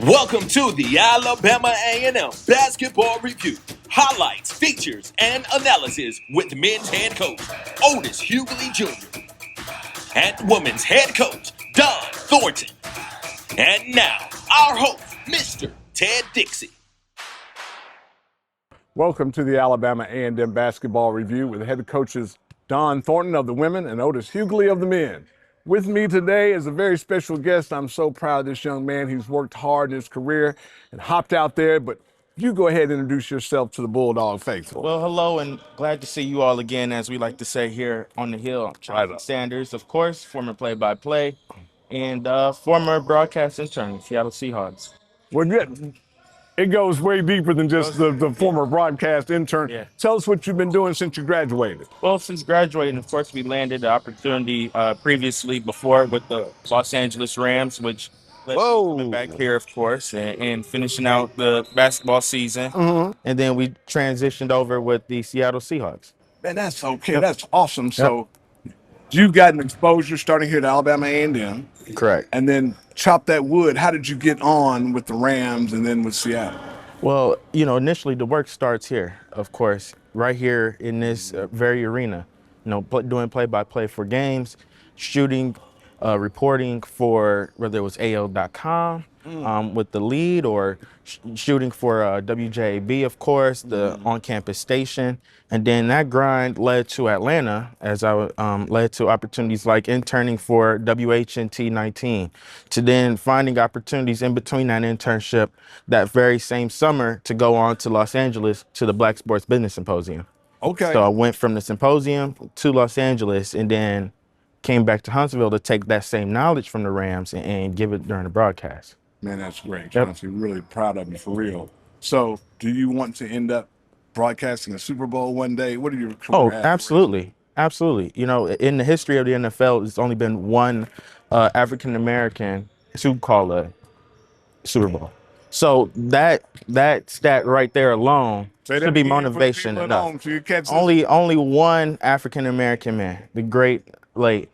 Welcome to the Alabama A&M Basketball Review. Highlights, features, and analysis with men's head coach, Otis Hughley Jr., and women's head coach, Don Thornton. And now, our host, Mr. Ted Dixie. Welcome to the Alabama A&M Basketball Review with head coaches Don Thornton of the women and Otis Hughley of the men. With me today is a very special guest. I'm so proud of this young man. He's worked hard in his career and hopped out there, but you go ahead and introduce yourself to the Bulldog faithful. Well, hello, and glad to see you all again, as we like to say here on the Hill. Jonathan Sanders, of course, former play-by-play and former broadcast intern, Seattle Seahawks. Well, it goes way deeper than just the former broadcast intern. Yeah. Tell us what you've been doing since you graduated. Well, since graduating, of course, we landed the opportunity previously before with the Los Angeles Rams, which led to coming back here, of course, and finishing out the basketball season. And then we transitioned over with the Seattle Seahawks. Man, that's okay. That's awesome. So you've gotten exposure starting here at Alabama A&M. Correct. And then chop that wood. How did you get on with the Rams and then with Seattle? Well, initially the work starts here, of course, right here in this very arena, doing play-by-play for games, shooting, reporting for whether it was AL.com with the lead or shooting for WJAB, of course, the on-campus station. And then that grind led to Atlanta, as I led to opportunities like interning for WHNT 19, to then finding opportunities in between that internship that very same summer to go on to Los Angeles to the Black Sports Business Symposium. Okay. So I went from the symposium to Los Angeles and then came back to Huntsville to take that same knowledge from the Rams and give it during the broadcast. Man, that's great. Yep. Honestly, really proud of you for real. So do you want to end up broadcasting a Super Bowl one day? What are your career Oh, aspirations? absolutely. Absolutely. In the history of the NFL, there's only been one African-American to call a Super Bowl. So that stat right there alone should be motivation enough. Only one African-American man, the great late.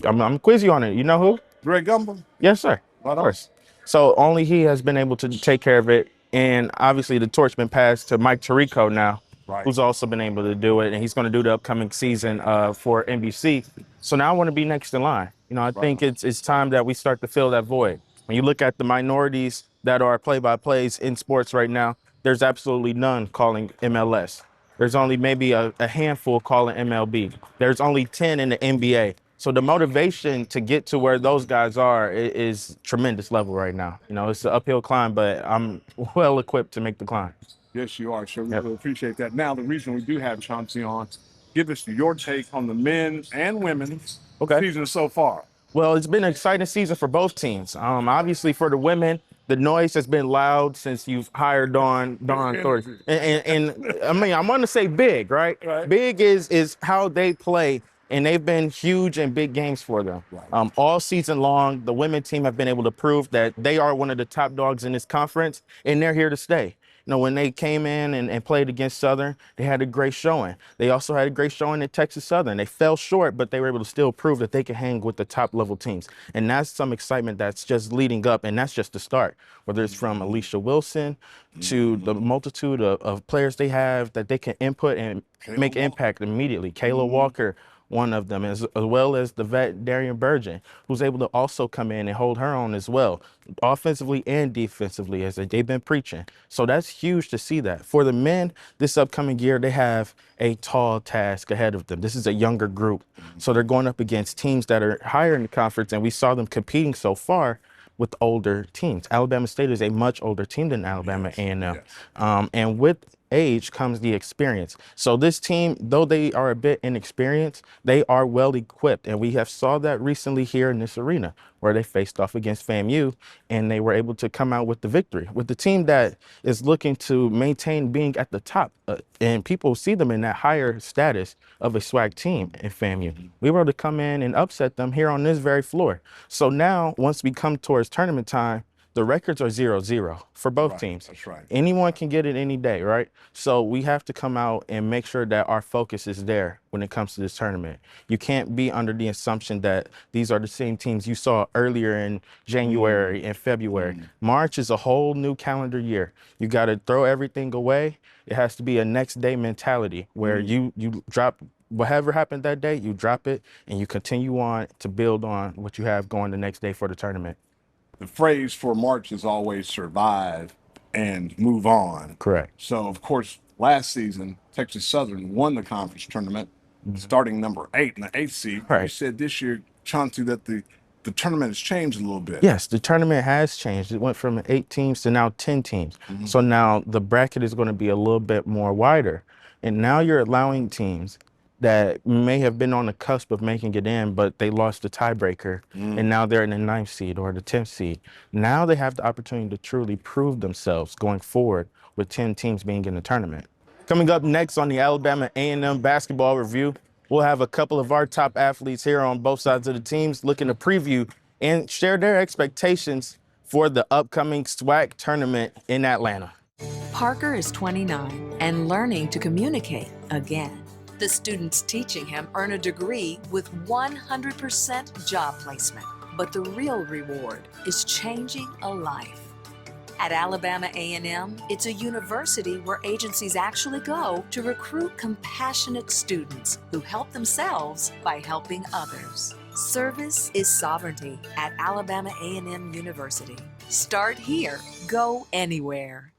I'm gonna quiz you on it. You know who? Greg Gumbel? Yes, sir. Right Of on. course. So only he has been able to take care of it. And obviously the torch been passed to Mike Tirico now, Right. who's also been able to do it. And he's going to do the upcoming season for NBC. So now I want to be next in line. I think it's time that we start to fill that void. When you look at the minorities that are play-by-plays in sports right now, there's absolutely none calling MLS. There's only maybe a handful calling MLB. There's only 10 in the NBA. So the motivation to get to where those guys are is tremendous level right now. It's an uphill climb, but I'm well equipped to make the climb. Yes, you are. Sure, we really appreciate that. Now, the reason we do have Chauncey on, give us your take on the men's and women's season so far. Well, it's been an exciting season for both teams. Obviously, for the women, the noise has been loud since you've hired Dawn Thornton. And I mean, I'm going to say big, right? Big is how they play, and they've been huge in big games for them. All season long, the women team have been able to prove that they are one of the top dogs in this conference, and they're here to stay. When they came in and played against Southern, they had a great showing. They also had a great showing at Texas Southern. They fell short, but they were able to still prove that they can hang with the top level teams. And that's some excitement that's just leading up, and that's just the start. Whether it's from Alicia Wilson to the multitude of players they have that they can input and make impact immediately. Kayla Walker, one of them, as well as the vet Darian Burgeon, who's able to also come in and hold her own as well, offensively and defensively, as they've been preaching. So that's huge to see that. For the men, this upcoming year, they have a tall task ahead of them. This is a younger group, so they're going up against teams that are higher in the conference, and we saw them competing so far with older teams. Alabama State is a much older team than Alabama A&M, and with age comes the experience. So this team, though they are a bit inexperienced, they are well equipped, and we have saw that recently here in this arena where they faced off against FAMU and they were able to come out with the victory. With the team that is looking to maintain being at the top, and people see them in that higher status of a SWAC team in FAMU, we were able to come in and upset them here on this very floor. So now, once we come towards tournament time, the records are 0-0 for both teams. That's right. Anyone can get it any day, right? So we have to come out and make sure that our focus is there when it comes to this tournament. You can't be under the assumption that these are the same teams you saw earlier in January and February. March is a whole new calendar year. You got to throw everything away. It has to be a next day mentality where you drop whatever happened that day, you drop it and you continue on to build on what you have going the next day for the tournament. The phrase for March is always survive and move on. Correct. So, of course, last season, Texas Southern won the conference tournament, starting number 8 in the 8th seed. Right. You said this year, Chauncey, that the tournament has changed a little bit. Yes, the tournament has changed. It went from 8 teams to now 10 teams. So now the bracket is going to be a little bit more wider. And now you're allowing teams that may have been on the cusp of making it in, but they lost the tiebreaker, and now they're in the 9th seed or the 10th seed. Now they have the opportunity to truly prove themselves going forward with 10 teams being in the tournament. Coming up next on the Alabama A&M Basketball Review, we'll have a couple of our top athletes here on both sides of the teams looking to preview and share their expectations for the upcoming SWAC tournament in Atlanta. Parker is 29 and learning to communicate again. The students teaching him earn a degree with 100% job placement. But the real reward is changing a life. At Alabama A&M, it's a university where agencies actually go to recruit compassionate students who help themselves by helping others. Service is sovereignty at Alabama A&M University. Start here, go anywhere.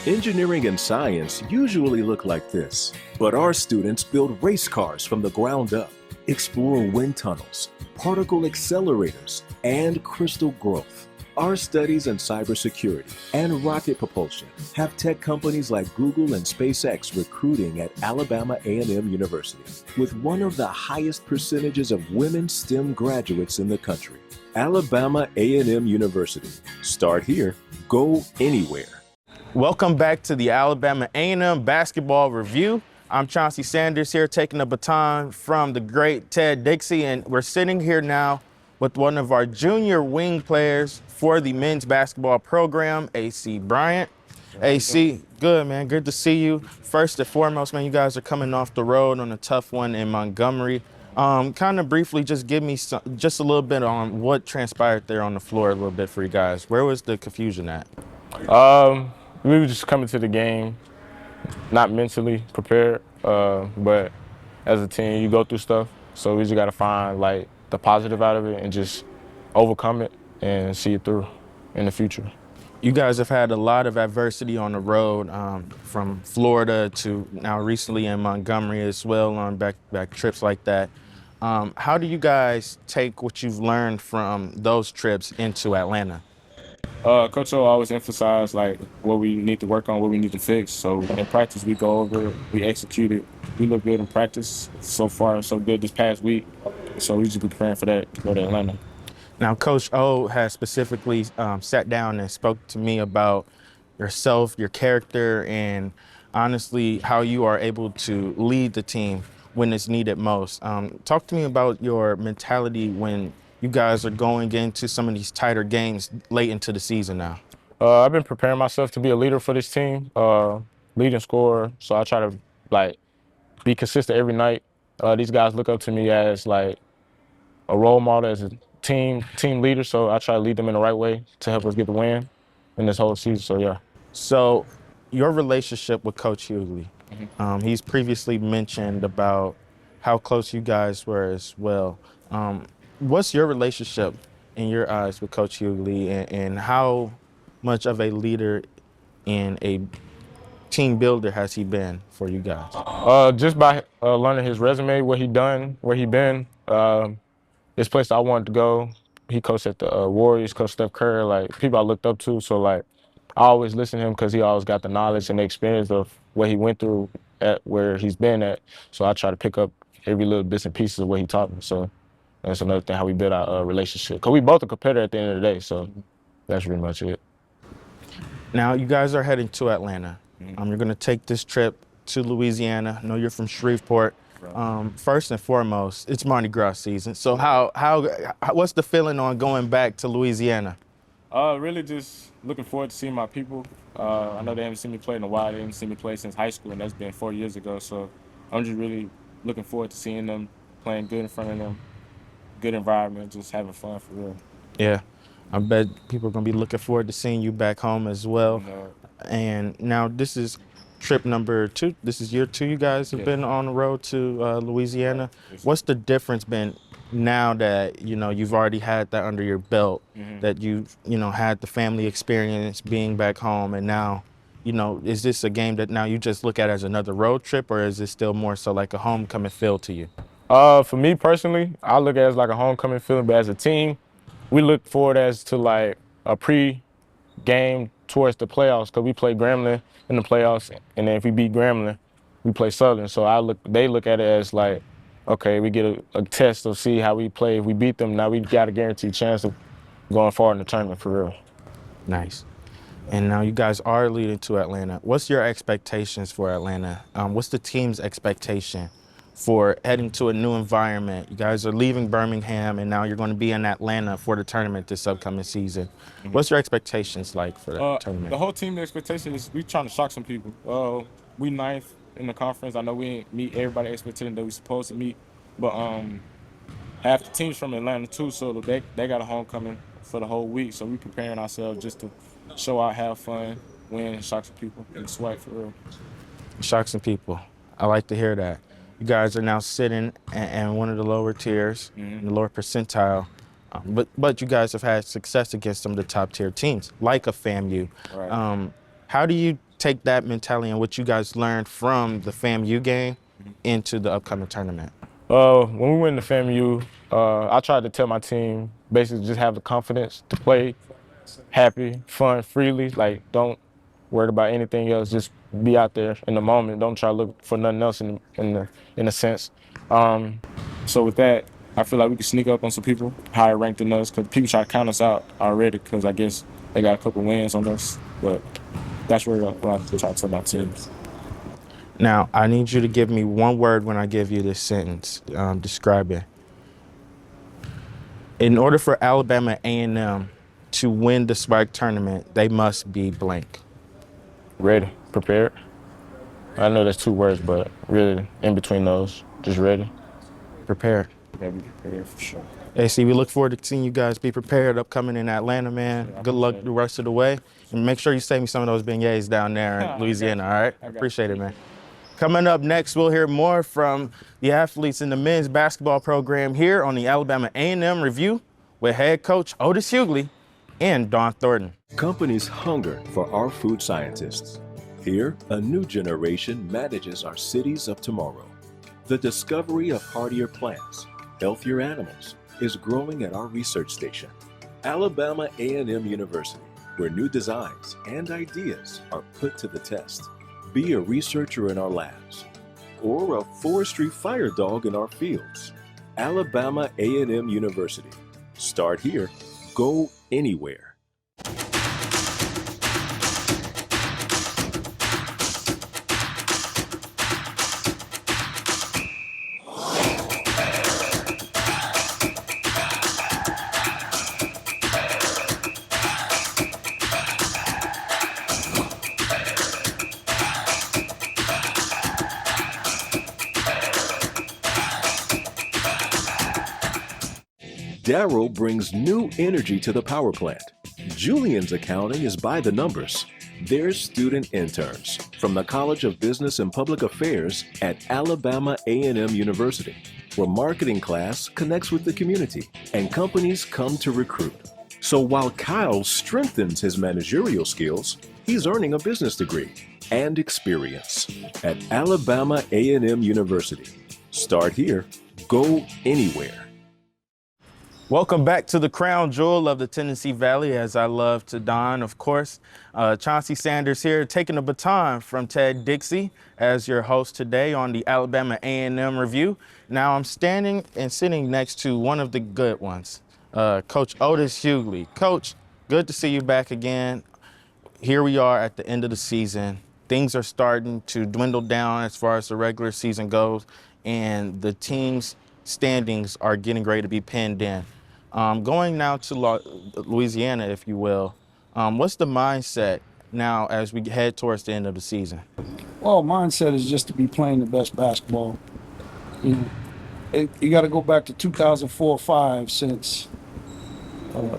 Engineering and science usually look like this, but our students build race cars from the ground up, explore wind tunnels, particle accelerators, and crystal growth. Our studies in cybersecurity and rocket propulsion have tech companies like Google and SpaceX recruiting at Alabama A&M University, with one of the highest percentages of women STEM graduates in the country. Alabama A&M University. Start here, go anywhere. Welcome back to the Alabama A&M Basketball Review. I'm Chauncey Sanders here taking the baton from the great Ted Dixie, and we're sitting here now with one of our junior wing players for the men's basketball program, AC Bryant. AC, good, man. Good to see you. First and foremost, man, you guys are coming off the road on a tough one in Montgomery. Kind of briefly, just give me just a little bit on what transpired there on the floor a little bit for you guys. Where was the confusion at? We were just coming to the game, not mentally prepared, but as a team, you go through stuff. So we just got to find like the positive out of it and just overcome it and see it through in the future. You guys have had a lot of adversity on the road, from Florida to now recently in Montgomery as well on back trips like that. How do you guys take what you've learned from those trips into Atlanta? Coach O always emphasized like what we need to work on, what we need to fix. So in practice, we go over it, we execute it. We look good in practice. So far, so good this past week. So we just be preparing for that to go to Atlanta. Now, Coach O has specifically sat down and spoke to me about yourself, your character, and honestly how you are able to lead the team when it's needed most. Talk to me about your mentality when you guys are going into some of these tighter games late into the season now. I've been preparing myself to be a leader for this team, leading scorer. So I try to like be consistent every night. These guys look up to me as like a role model, as a team leader. So I try to lead them in the right way to help us get the win in this whole season. So yeah. So your relationship with Coach Hughley, he's previously mentioned about how close you guys were as well. What's your relationship in your eyes with Coach Hughley, and how much of a leader and a team builder has he been for you guys? Just by learning his resume, what he done, where he been, this place I wanted to go. He coached at the Warriors, coached Steph Curry, like people I looked up to. So like I always listen to him because he always got the knowledge and the experience of what he went through at where he's been at. So I try to pick up every little bits and pieces of what he taught me. So that's another thing how we build our relationship. Because we both are competitive at the end of the day. So that's pretty much it. Now you guys are heading to Atlanta. You're going to take this trip to Louisiana. I know you're from Shreveport. First and foremost, it's Mardi Gras season. So what's the feeling on going back to Louisiana? Really just looking forward to seeing my people. I know they haven't seen me play in a while. They haven't seen me play since high school, and that's been 4 years ago. So I'm just really looking forward to seeing them, playing good in front of them, good environment, just having fun for real. Yeah, I bet people are going to be looking forward to seeing you back home as well. And now this is trip number 2. This is year 2 you guys have been on the road to Louisiana. What's the difference been now that, you've already had that under your belt, that you've, had the family experience being back home, and now, is this a game that now you just look at as another road trip, or is it still more so like a homecoming feel to you? For me personally, I look at it as like a homecoming feeling, but as a team, we look forward as to like a pre-game towards the playoffs, because we play Grambling in the playoffs, and then if we beat Grambling, we play Southern. So they look at it as like, okay, we get a test to see how we play. If we beat them, now we got a guaranteed chance of going far in the tournament for real. Nice. And now you guys are leading to Atlanta. What's your expectations for Atlanta? What's the team's expectation for heading to a new environment? You guys are leaving Birmingham, and now you're going to be in Atlanta for the tournament this upcoming season. What's your expectations like for the tournament? The whole team expectation is we trying to shock some people. We 9th in the conference. I know we ain't meet everybody's expectation that we supposed to meet, but half the team's from Atlanta too, so they got a homecoming for the whole week. So we preparing ourselves just to show out, have fun, win, shock some people, and swipe for real. Shock some people. I like to hear that. You guys are now sitting in one of the lower tiers, in the lower percentile, but you guys have had success against some of the top tier teams, like a FAMU. Right. How do you take that mentality and what you guys learned from the FAMU game into the upcoming tournament? When we went to FAMU, I tried to tell my team basically just have the confidence to play happy, fun, freely. Like, don't worry about anything else. Just be out there in the moment. Don't try to look for nothing else in a sense. So with that, I feel like we can sneak up on some people higher ranked than us, because people try to count us out already, because I guess they got a couple wins on us. But that's where I try to tell my team. Now, I need you to give me one word when I give you this sentence. Describe it. In order for Alabama A&M to win the Spike tournament, they must be blank. Ready, prepared. I know that's 2 words, but really in between those, just ready. Prepared. Yeah, be prepared for sure. AC, we look forward to seeing you guys be prepared upcoming in Atlanta, man. Good luck the rest of the way. And make sure you save me some of those beignets down there in Louisiana, all right? I appreciate it, man. Coming up next, we'll hear more from the athletes in the men's basketball program here on the Alabama A&M Review with head coach Otis Hughley and Dawn Thornton. Companies hunger for our food scientists. Here, a new generation manages our cities of tomorrow. The discovery of hardier plants, healthier animals, is growing at our research station, Alabama A&M University, where new designs and ideas are put to the test. Be a researcher in our labs, or a forestry fire dog in our fields. Alabama A&M University. Start here, go anywhere. Darryl brings new energy to the power plant. Julian's accounting is by the numbers. They're student interns from the College of Business and Public Affairs at Alabama A&M University, where marketing class connects with the community and companies come to recruit. So while Kyle strengthens his managerial skills, he's earning a business degree and experience at Alabama A&M University. Start here, go anywhere. Welcome back to the crown jewel of the Tennessee Valley, as I love to don, of course. Chauncey Sanders here, taking the baton from Ted Dixie as your host today on the Alabama A&M Review. Now I'm standing and sitting next to one of the good ones, Coach Otis Hughley. Coach, good to see you back again. Here we are at the end of the season. Things are starting to dwindle down as far as the regular season goes, and the team's standings are getting ready to be pinned in. Going now to Louisiana, if you will, what's the mindset now as we head towards the end of the season? Well, mindset is just to be playing the best basketball. You know, you got to go back to 2004-05 since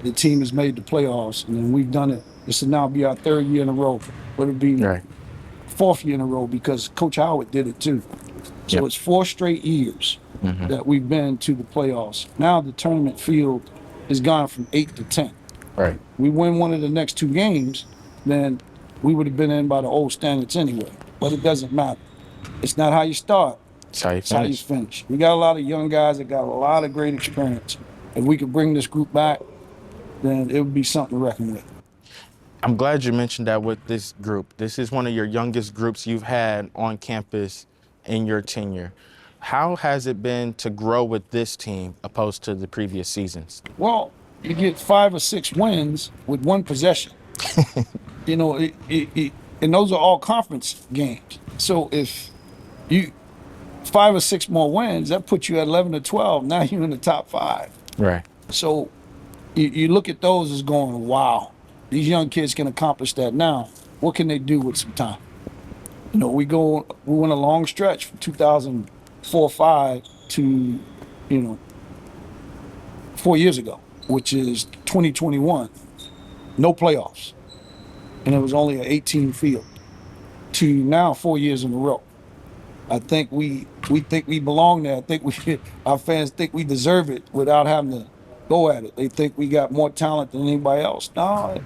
the team has made the playoffs, and then we've done it. This will now be our third year in a row. But it'll be fourth year in a row because Coach Howard did it too. So it's 4 straight years that we've been to the playoffs. Now the tournament field has gone from 8 to 10. Right. We win one of the next 2 games, then we would have been in by the old standards anyway. But it doesn't matter. It's not how you start, It's how you it's how you finish. finish. We got a lot of young guys that got a lot of great experience. If we could bring this group back, then it would be something to reckon with. I'm glad you mentioned that with this group. This is one of your youngest groups you've had on campus in your tenure. How has it been to grow with this team opposed to the previous seasons? Well, you get 5 or 6 wins with 1 possession. You know, and those are all conference games. So if you 5 or 6 more wins, that puts you at 11 or 12. Now you're in the top 5. Right. So you look at those as going, wow, these young kids can accomplish that now. What can they do with some time? You know, we went a long stretch from 2004-05 to, 4 years ago, which is 2021. No playoffs. And it was only an 18 field to now 4 years in a row. I think we think we belong there. I think our fans think we deserve it without having to go at it. They think we got more talent than anybody else. No,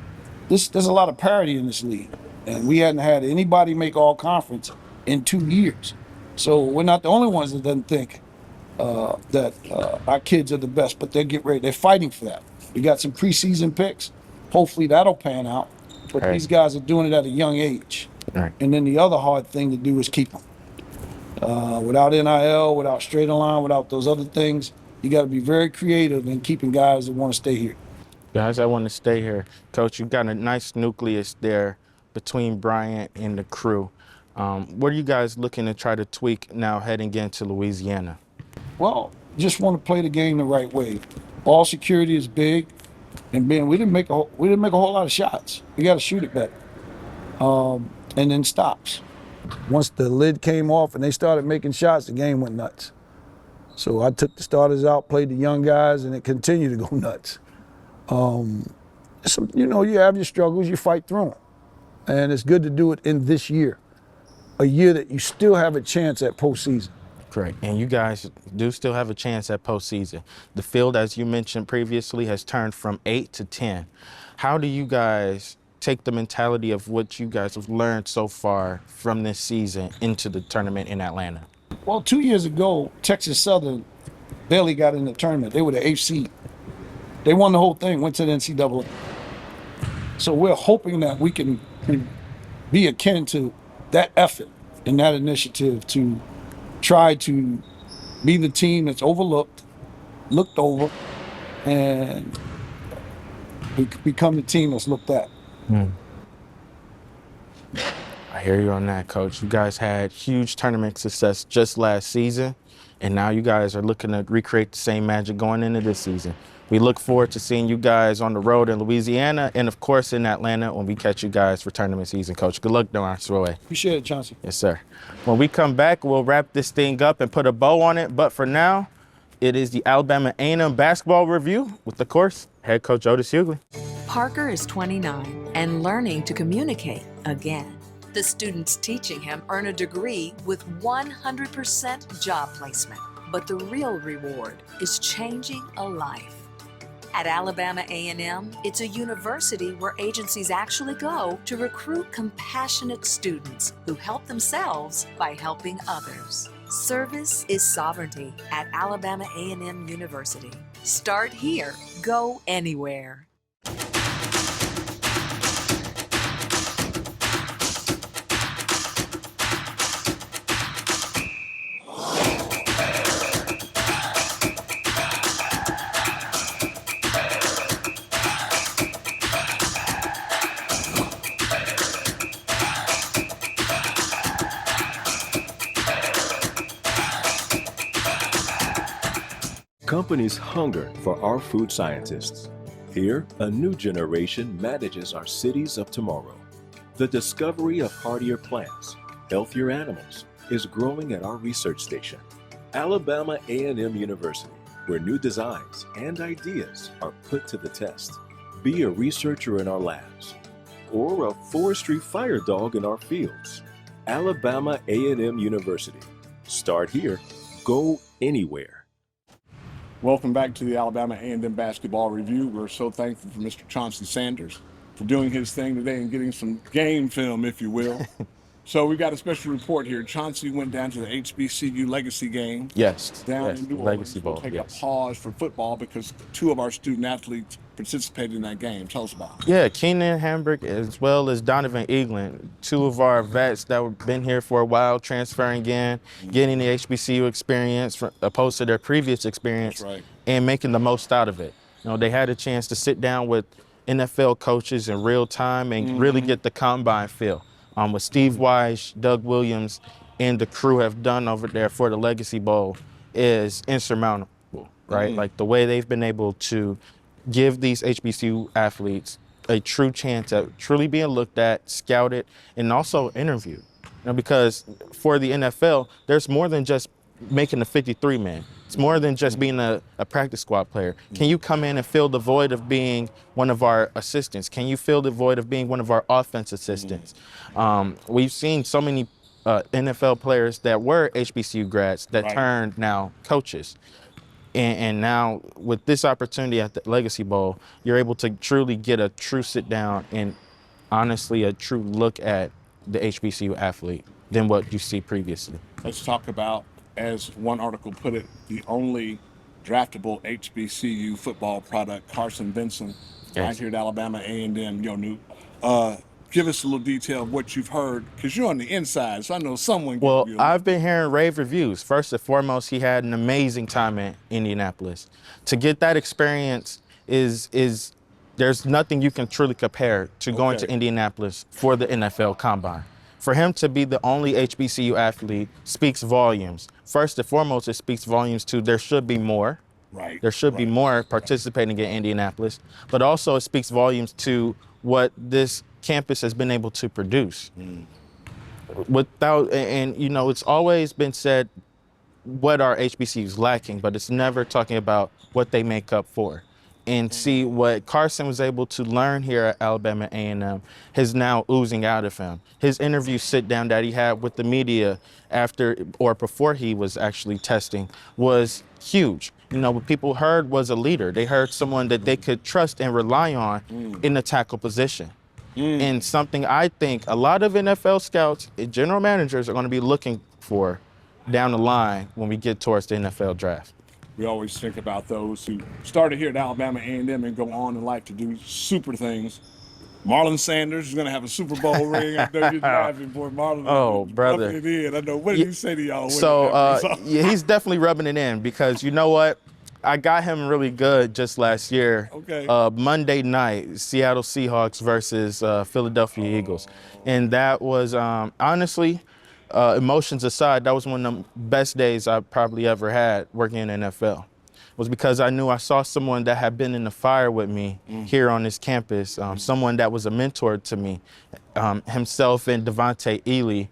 there's a lot of parity in this league. And we hadn't had anybody make all conference in 2 years. So we're not the only ones that doesn't think that our kids are the best, but they're fighting for that. We got some preseason picks. Hopefully that'll pan out. But these guys are doing it at a young age. Right. And then the other hard thing to do is keep them. Without NIL, without straight line, without those other things, you got to be very creative in keeping guys that want to stay here. Guys, I want to stay here. Coach, you've got a nice nucleus there between Bryant and the crew. What are you guys looking to try to tweak now heading into Louisiana? Well, just want to play the game the right way. Ball security is big, and we didn't make a whole lot of shots. We got to shoot it better, and then stops. Once the lid came off and they started making shots, the game went nuts. So I took the starters out, played the young guys, and it continued to go nuts. You have your struggles, you fight through them. And it's good to do it in this year, a year that you still have a chance at postseason. Correct. And you guys do still have a chance at postseason. The field, as you mentioned previously, has turned from 8 to 10. How do you guys take the mentality of what you guys have learned so far from this season into the tournament in Atlanta? Well, 2 years ago, Texas Southern barely got in the tournament. They were the 8th seed. They won the whole thing, went to the NCAA. So we're hoping that we can be akin to that effort and that initiative to try to be the team that's overlooked, looked over, and become the team that's looked at. I hear you on that, Coach. You guys had huge tournament success just last season, and now you guys are looking to recreate the same magic going into this season. We look forward to seeing you guys on the road in Louisiana and, of course, in Atlanta when we catch you guys for tournament season, Coach. Good luck down our way. Appreciate it, Chauncey. Yes, sir. When we come back, we'll wrap this thing up and put a bow on it. But for now, it is the Alabama A&M basketball review with, of course, head coach Otis Hughley. Parker is 29 and learning to communicate again. The students teaching him earn a degree with 100% job placement. But the real reward is changing a life. At Alabama A&M, it's a university where agencies actually go to recruit compassionate students who help themselves by helping others. Service is sovereignty at Alabama A&M University. Start here, go anywhere. Companies hunger for our food scientists. Here, a new generation manages our cities of tomorrow. The discovery of hardier plants, healthier animals, is growing at our research station, Alabama A&M University, where new designs and ideas are put to the test. Be a researcher in our labs, or a forestry fire dog in our fields. Alabama A&M University. Start here, go anywhere. Welcome back to the Alabama A&M Basketball Review. We're so thankful for Mr. Chauncey Sanders for doing his thing today and getting some game film, if you will. So we got a special report here. Chauncey went down to the HBCU Legacy game. Yes. Down yes, in New Legacy Orleans. We'll Bowl. take Yes. a pause for football because two of our student athletes participated in that game. Tell us about it. Yeah, Keenan Hambrick as well as Donovan Eaglin, two of our vets that have been here for a while, transferring in, getting the HBCU experience opposed to their previous experience, That's right. and making the most out of it. You know, they had a chance to sit down with NFL coaches in real time and really get the combine feel. What Steve Weiss, Doug Williams, and the crew have done over there for the Legacy Bowl is insurmountable, right? Like the way they've been able to give these HBCU athletes a true chance at truly being looked at, scouted, and also interviewed. You know, because for the NFL, there's more than just making a 53-man. It's more than just being a practice squad player. Can you come in and fill the void of being one of our assistants? Can you fill the void of being one of our offense assistants? We've seen so many NFL players that were HBCU grads that turned now coaches. And now with this opportunity at the Legacy Bowl, you're able to truly get a true sit down and honestly a true look at the HBCU athlete than what you see previously. Let's talk about, as one article put it, the only draftable HBCU football product, Carson Benson, right here at Alabama A&M, Yonu. Give us a little detail of what you've heard, because you're on the inside, so I know someone. Well, I've been hearing rave reviews. First and foremost, he had an amazing time in Indianapolis. To get that experience is there's nothing you can truly compare to going to Indianapolis for the NFL Combine. For him to be the only HBCU athlete speaks volumes. First and foremost, it speaks volumes to there should be more. There should be more participating in Indianapolis, but also it speaks volumes to what this campus has been able to produce. And you know, it's always been said what our HBCUs lacking, but it's never talking about what they make up for. And see what Carson was able to learn here at Alabama A&M is now oozing out of him. His interview sit down that he had with the media after or before he was actually testing was huge. You know, what people heard was a leader. They heard someone that they could trust and rely on in the tackle position. And something I think a lot of NFL scouts and general managers are going to be looking for down the line when we get towards the NFL draft. We always think about those who started here at Alabama A&M and go on in life to do super things. Marlon Sanders is going to have a Super Bowl ring. I know you're driving for Marlon. Oh, brother. It in. I know. What did you say to y'all? So, yeah, he's definitely rubbing it in because you know what? I got him really good just last year. Monday night, Seattle Seahawks versus Philadelphia Eagles. And that was, honestly, emotions aside, that was one of the best days I probably ever had working in NFL. Was because I knew I saw someone that had been in the fire with me here on this campus, someone that was a mentor to me, himself and Devontae Ely,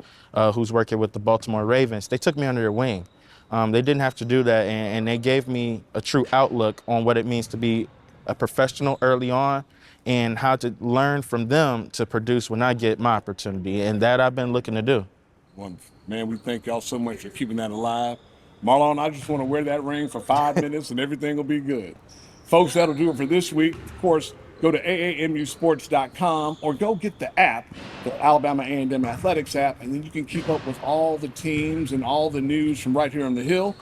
who's working with the Baltimore Ravens. They took me under their wing. They didn't have to do that, and they gave me a true outlook on what it means to be a professional early on and how to learn from them to produce when I get my opportunity, and that I've been looking to do. Wonderful. Man, we thank y'all so much for keeping that alive. Marlon, I just want to wear that ring for 5 minutes and everything will be good. Folks, that'll do it for this week. Of course, go to AAMUsports.com or go get the app, the Alabama A&M Athletics app, and then you can keep up with all the teams and all the news from right here on the Hill.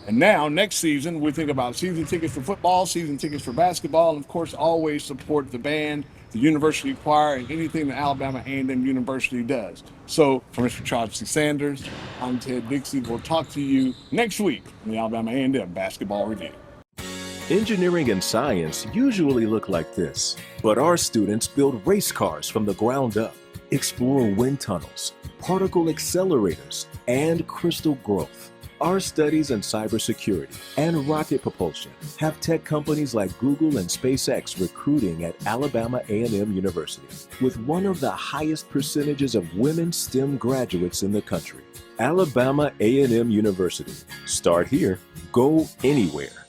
And now, next season, we think about season tickets for football, season tickets for basketball, and of course, always support the band, the university choir, and anything that Alabama A&M University does. So, for Mr. Charles C. Sanders, I'm Ted Dixie. We'll talk to you next week on the Alabama A&M Basketball Review. Engineering and science usually look like this, but our students build race cars from the ground up, explore wind tunnels, particle accelerators, and crystal growth. Our studies in cybersecurity and rocket propulsion have tech companies like Google and SpaceX recruiting at Alabama A&M University, with one of the highest percentages of women STEM graduates in the country. Alabama A&M University. Start here, go anywhere.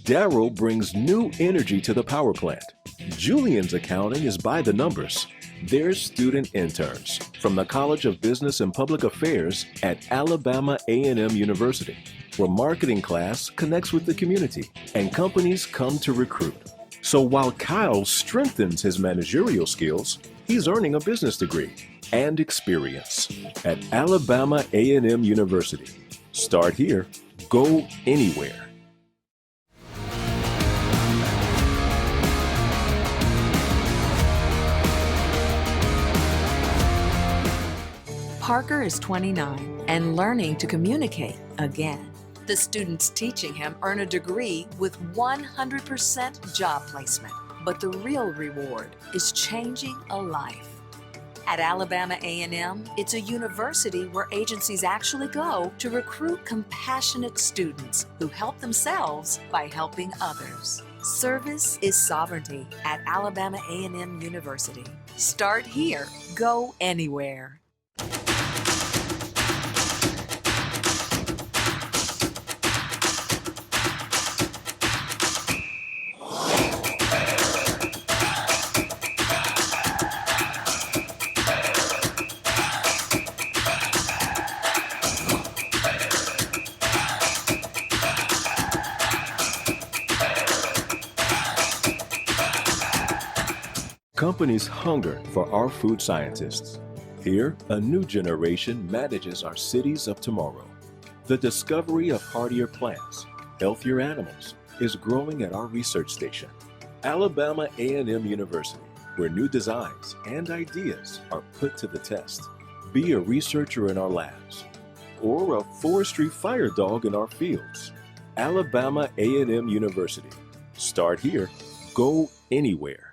Daryl brings new energy to the power plant. Julian's accounting is by the numbers. They're student interns from the College of Business and Public Affairs at Alabama A&M University, where marketing class connects with the community and companies come to recruit. So while Kyle strengthens his managerial skills, he's earning a business degree and experience at Alabama A&M University. Start here, go anywhere. Parker is 29 and learning to communicate again. The students teaching him earn a degree with 100% job placement, but the real reward is changing a life. At Alabama A&M, it's a university where agencies actually go to recruit compassionate students who help themselves by helping others. Service is sovereignty at Alabama A&M University. Start here, go anywhere. Companies hunger for our food scientists. Here, a new generation manages our cities of tomorrow. The discovery of hardier plants, healthier animals, is growing at our research station, Alabama A&M University, where new designs and ideas are put to the test. Be a researcher in our labs, or a forestry fire dog in our fields. Alabama A&M University. Start here, go anywhere.